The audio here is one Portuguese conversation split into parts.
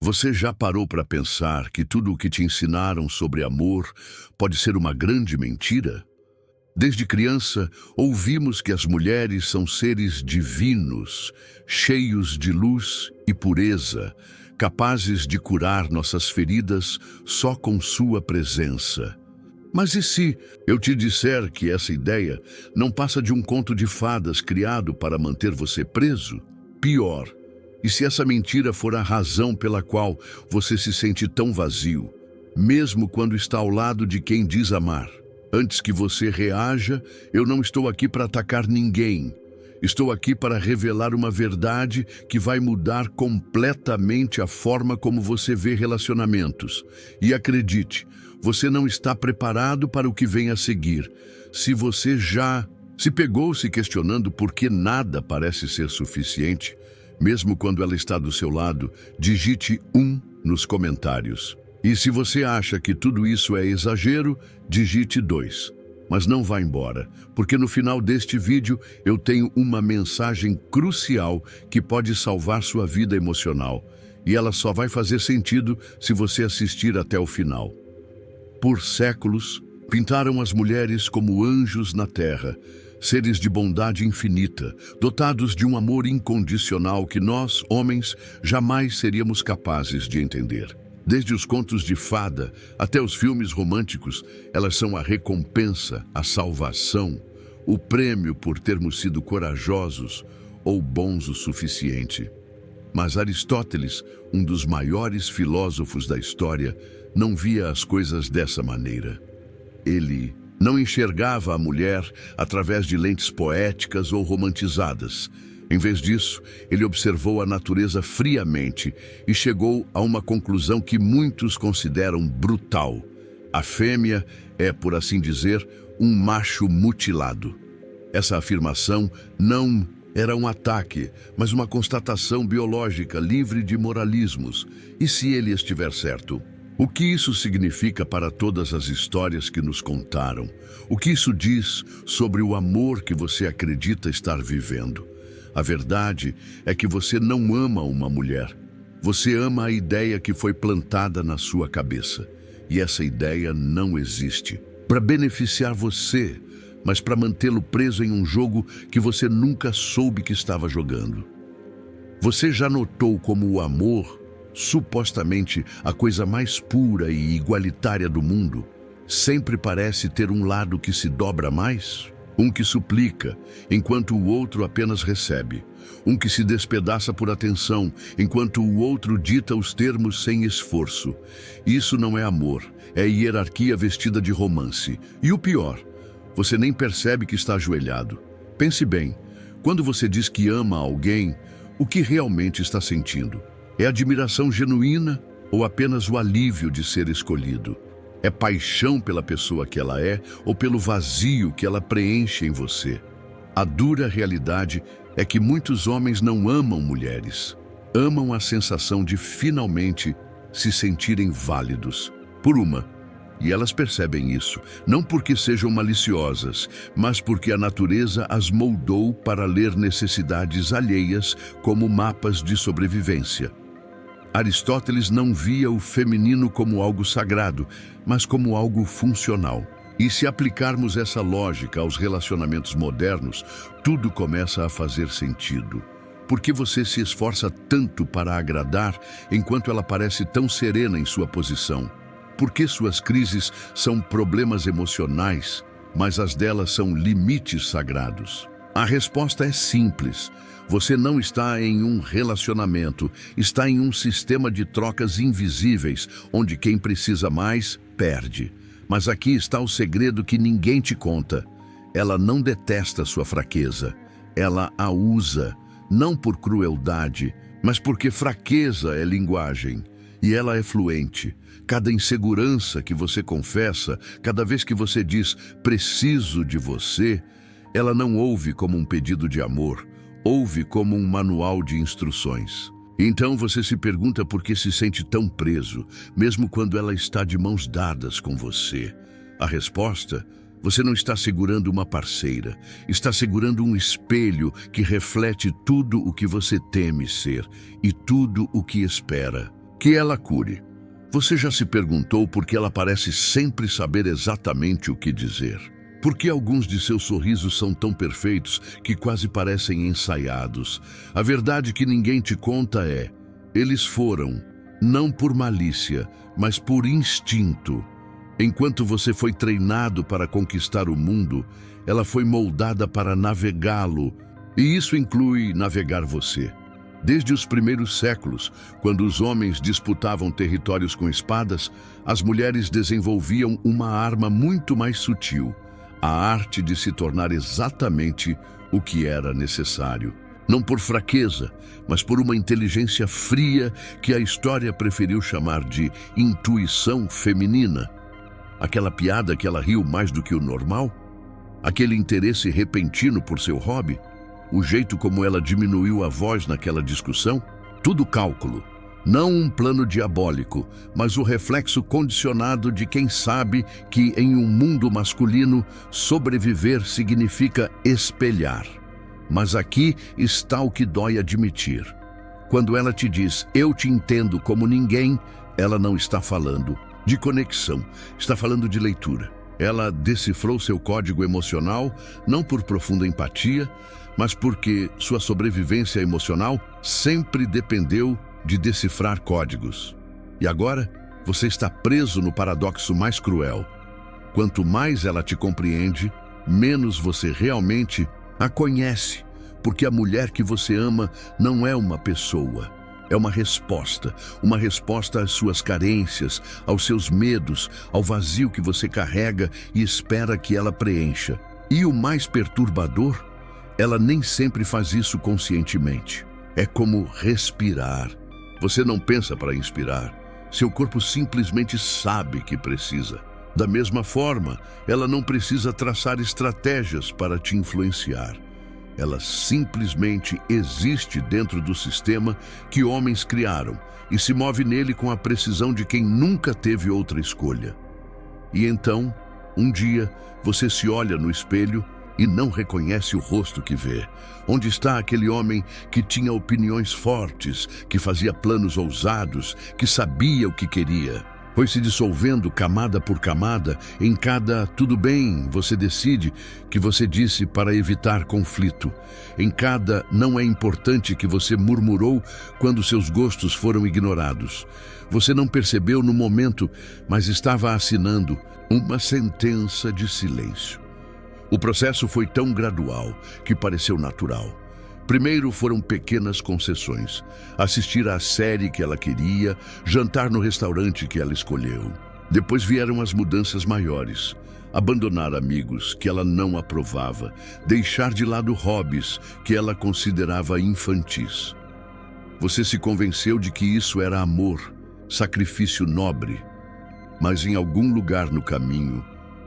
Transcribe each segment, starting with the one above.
Você já parou para pensar que tudo o que te ensinaram sobre amor pode ser uma grande mentira? Desde criança, ouvimos que as mulheres são seres divinos, cheios de luz e pureza, capazes de curar nossas feridas só com sua presença. Mas e se eu te disser que essa ideia não passa de um conto de fadas criado para manter você preso? Pior, e se essa mentira for a razão pela qual você se sente tão vazio, mesmo quando está ao lado de quem diz amar? Antes que você reaja, eu não estou aqui para atacar ninguém. Estou aqui para revelar uma verdade que vai mudar completamente a forma como você vê relacionamentos. E acredite, você não está preparado para o que vem a seguir. Se você já se pegou se questionando por que nada parece ser suficiente, mesmo quando ela está do seu lado, digite 1 nos comentários. E se você acha que tudo isso é exagero, digite 2. Mas não vá embora, porque no final deste vídeo eu tenho uma mensagem crucial que pode salvar sua vida emocional. E ela só vai fazer sentido se você assistir até o final. Por séculos, pintaram as mulheres como anjos na terra, seres de bondade infinita, dotados de um amor incondicional que nós, homens, jamais seríamos capazes de entender. Desde os contos de fada até os filmes românticos, elas são a recompensa, a salvação, o prêmio por termos sido corajosos ou bons o suficiente. Mas Aristóteles, um dos maiores filósofos da história, não via as coisas dessa maneira. Ele não enxergava a mulher através de lentes poéticas ou romantizadas. Em vez disso, ele observou a natureza friamente e chegou a uma conclusão que muitos consideram brutal. A fêmea é, por assim dizer, um macho mutilado. Essa afirmação não era um ataque, mas uma constatação biológica livre de moralismos. E se ele estiver certo? O que isso significa para todas as histórias que nos contaram? O que isso diz sobre o amor que você acredita estar vivendo? A verdade é que você não ama uma mulher. Você ama a ideia que foi plantada na sua cabeça. E essa ideia não existe para beneficiar você, mas para mantê-lo preso em um jogo que você nunca soube que estava jogando. Você já notou como o amor, supostamente a coisa mais pura e igualitária do mundo, sempre parece ter um lado que se dobra mais? Um que suplica, enquanto o outro apenas recebe. Um que se despedaça por atenção, enquanto o outro dita os termos sem esforço. Isso não é amor, é hierarquia vestida de romance. E o pior, você nem percebe que está ajoelhado. Pense bem, quando você diz que ama alguém, o que realmente está sentindo? É admiração genuína ou apenas o alívio de ser escolhido? É paixão pela pessoa que ela é ou pelo vazio que ela preenche em você? A dura realidade é que muitos homens não amam mulheres. Amam a sensação de finalmente se sentirem válidos por uma. E elas percebem isso, não porque sejam maliciosas, mas porque a natureza as moldou para ler necessidades alheias como mapas de sobrevivência. Aristóteles não via o feminino como algo sagrado, mas como algo funcional. E se aplicarmos essa lógica aos relacionamentos modernos, tudo começa a fazer sentido. Por que você se esforça tanto para agradar, enquanto ela parece tão serena em sua posição? Por que suas crises são problemas emocionais, mas as delas são limites sagrados? A resposta é simples. Você não está em um relacionamento, está em um sistema de trocas invisíveis, onde quem precisa mais, perde. Mas aqui está o segredo que ninguém te conta. Ela não detesta sua fraqueza. Ela a usa, não por crueldade, mas porque fraqueza é linguagem. E ela é fluente. Cada insegurança que você confessa, cada vez que você diz preciso de você, ela não ouve como um pedido de amor, ouve como um manual de instruções. Então você se pergunta por que se sente tão preso, mesmo quando ela está de mãos dadas com você. A resposta: você não está segurando uma parceira, está segurando um espelho que reflete tudo o que você teme ser e tudo o que espera. Que ela cure. Você já se perguntou por que ela parece sempre saber exatamente o que dizer? Por que alguns de seus sorrisos são tão perfeitos que quase parecem ensaiados? A verdade que ninguém te conta é: eles foram, não por malícia, mas por instinto. Enquanto você foi treinado para conquistar o mundo, ela foi moldada para navegá-lo, e isso inclui navegar você. Desde os primeiros séculos, quando os homens disputavam territórios com espadas, as mulheres desenvolviam uma arma muito mais sutil, a arte de se tornar exatamente o que era necessário. Não por fraqueza, mas por uma inteligência fria que a história preferiu chamar de intuição feminina. Aquela piada que ela riu mais do que o normal? Aquele interesse repentino por seu hobby? O jeito como ela diminuiu a voz naquela discussão? Tudo cálculo. Não um plano diabólico, mas o reflexo condicionado de quem sabe que em um mundo masculino, sobreviver significa espelhar. Mas aqui está o que dói admitir. Quando ela te diz, eu te entendo como ninguém, ela não está falando de conexão, está falando de leitura. Ela decifrou seu código emocional, não por profunda empatia, mas porque sua sobrevivência emocional sempre dependeu de decifrar códigos. E agora, você está preso no paradoxo mais cruel. Quanto mais ela te compreende, menos você realmente a conhece, porque a mulher que você ama não é uma pessoa. É uma resposta às suas carências, aos seus medos, ao vazio que você carrega e espera que ela preencha. E o mais perturbador, ela nem sempre faz isso conscientemente. É como respirar. Você não pensa para inspirar. Seu corpo simplesmente sabe que precisa. Da mesma forma, ela não precisa traçar estratégias para te influenciar. Ela simplesmente existe dentro do sistema que homens criaram e se move nele com a precisão de quem nunca teve outra escolha. E então, um dia, você se olha no espelho e não reconhece o rosto que vê. Onde está aquele homem que tinha opiniões fortes, que fazia planos ousados, que sabia o que queria? Foi se dissolvendo camada por camada, em cada tudo bem, você decide, que você disse para evitar conflito. Em cada não é importante que você murmurou quando seus gostos foram ignorados. Você não percebeu no momento, mas estava assinando uma sentença de silêncio. O processo foi tão gradual que pareceu natural. Primeiro foram pequenas concessões, assistir à série que ela queria, jantar no restaurante que ela escolheu. Depois vieram as mudanças maiores, abandonar amigos que ela não aprovava, deixar de lado hobbies que ela considerava infantis. Você se convenceu de que isso era amor, sacrifício nobre, mas em algum lugar no caminho,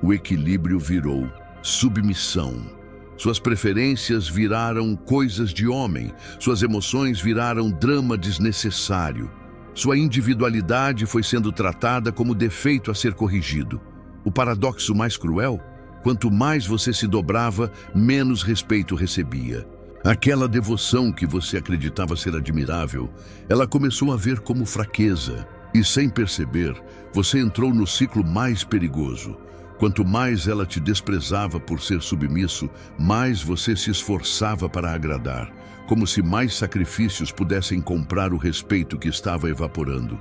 o equilíbrio virou submissão. Suas preferências viraram coisas de homem, suas emoções viraram drama desnecessário. Sua individualidade foi sendo tratada como defeito a ser corrigido. O paradoxo mais cruel, quanto mais você se dobrava, menos respeito recebia. Aquela devoção que você acreditava ser admirável, ela começou a ver como fraqueza. E sem perceber, você entrou no ciclo mais perigoso. Quanto mais ela te desprezava por ser submisso, mais você se esforçava para agradar, como se mais sacrifícios pudessem comprar o respeito que estava evaporando.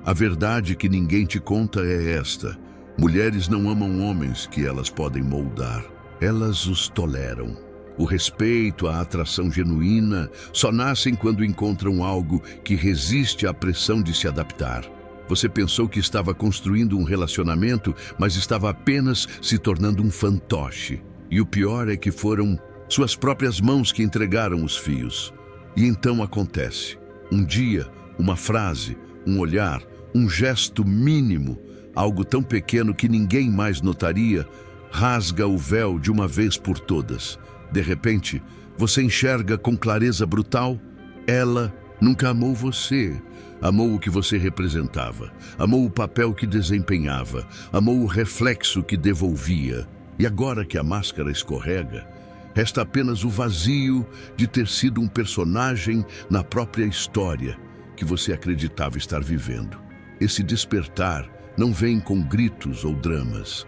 A verdade que ninguém te conta é esta: mulheres não amam homens que elas podem moldar, elas os toleram. O respeito, a atração genuína, só nascem quando encontram algo que resiste à pressão de se adaptar. Você pensou que estava construindo um relacionamento, mas estava apenas se tornando um fantoche. E o pior é que foram suas próprias mãos que entregaram os fios. E então acontece. Um dia, uma frase, um olhar, um gesto mínimo, algo tão pequeno que ninguém mais notaria, rasga o véu de uma vez por todas. De repente, você enxerga com clareza brutal: ela nunca amou você. Amou o que você representava, amou o papel que desempenhava, amou o reflexo que devolvia. E agora que a máscara escorrega, resta apenas o vazio de ter sido um personagem na própria história, que você acreditava estar vivendo. Esse despertar não vem com gritos ou dramas.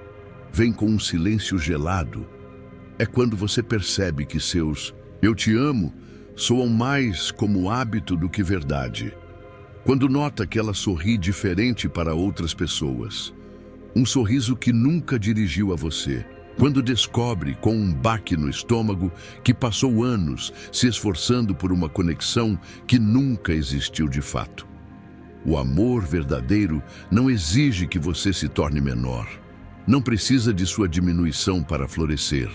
Vem com um silêncio gelado. É quando você percebe que seus "eu te amo" soam mais como hábito do que verdade. Quando nota que ela sorri diferente para outras pessoas. Um sorriso que nunca dirigiu a você. Quando descobre, com um baque no estômago, que passou anos se esforçando por uma conexão que nunca existiu de fato. O amor verdadeiro não exige que você se torne menor. Não precisa de sua diminuição para florescer.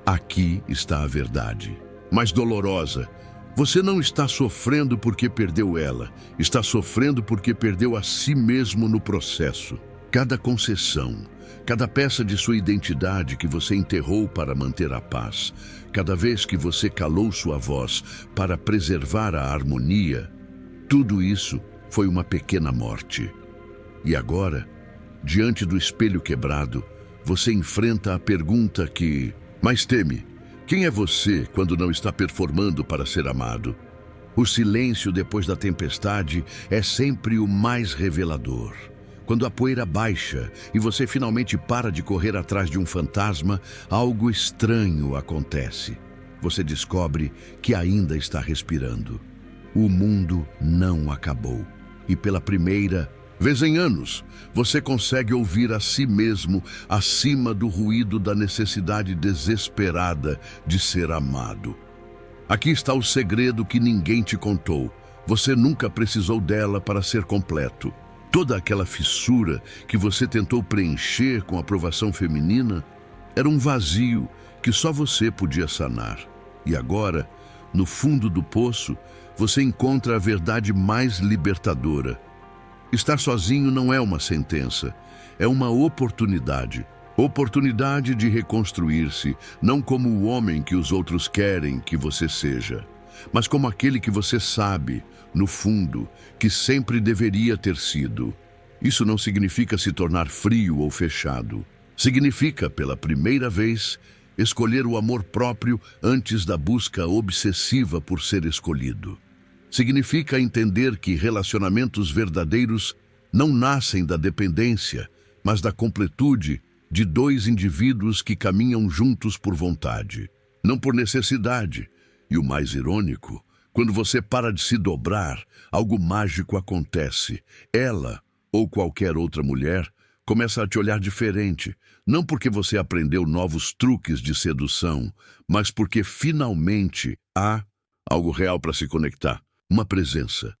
Aqui está a verdade. Mais dolorosa, você não está sofrendo porque perdeu ela. Está sofrendo porque perdeu a si mesmo no processo. Cada concessão, cada peça de sua identidade que você enterrou para manter a paz, cada vez que você calou sua voz para preservar a harmonia, tudo isso foi uma pequena morte. E agora, diante do espelho quebrado, você enfrenta a pergunta que mais teme. Quem é você quando não está performando para ser amado? O silêncio depois da tempestade é sempre o mais revelador. Quando a poeira baixa e você finalmente para de correr atrás de um fantasma, algo estranho acontece. Você descobre que ainda está respirando. O mundo não acabou. E pela primeira vez em anos, você consegue ouvir a si mesmo acima do ruído da necessidade desesperada de ser amado. Aqui está o segredo que ninguém te contou. Você nunca precisou dela para ser completo. Toda aquela fissura que você tentou preencher com a aprovação feminina era um vazio que só você podia sanar. E agora, no fundo do poço, você encontra a verdade mais libertadora. Estar sozinho não é uma sentença, é uma oportunidade. Oportunidade de reconstruir-se, não como o homem que os outros querem que você seja, mas como aquele que você sabe, no fundo, que sempre deveria ter sido. Isso não significa se tornar frio ou fechado. Significa, pela primeira vez, escolher o amor próprio antes da busca obsessiva por ser escolhido. Significa entender que relacionamentos verdadeiros não nascem da dependência, mas da completude de dois indivíduos que caminham juntos por vontade, não por necessidade. E o mais irônico, quando você para de se dobrar, algo mágico acontece. Ela, ou qualquer outra mulher, começa a te olhar diferente, não porque você aprendeu novos truques de sedução, mas porque finalmente há algo real para se conectar, uma presença.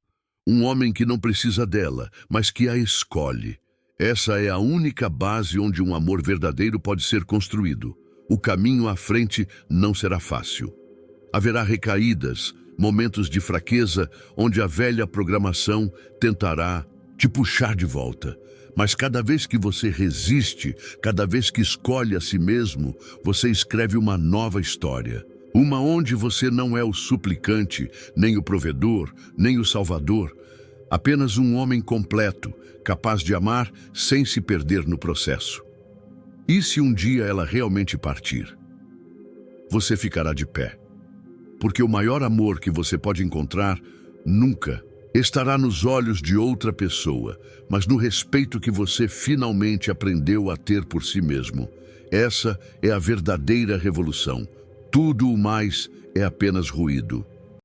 Um homem que não precisa dela, mas que a escolhe. Essa é a única base onde um amor verdadeiro pode ser construído. O caminho à frente não será fácil. Haverá recaídas, momentos de fraqueza, onde a velha programação tentará te puxar de volta. Mas cada vez que você resiste, cada vez que escolhe a si mesmo, você escreve uma nova história. Uma onde você não é o suplicante, nem o provedor, nem o salvador. Apenas um homem completo, capaz de amar sem se perder no processo. E se um dia ela realmente partir? Você ficará de pé. Porque o maior amor que você pode encontrar nunca estará nos olhos de outra pessoa, mas no respeito que você finalmente aprendeu a ter por si mesmo. Essa é a verdadeira revolução. Tudo o mais é apenas ruído.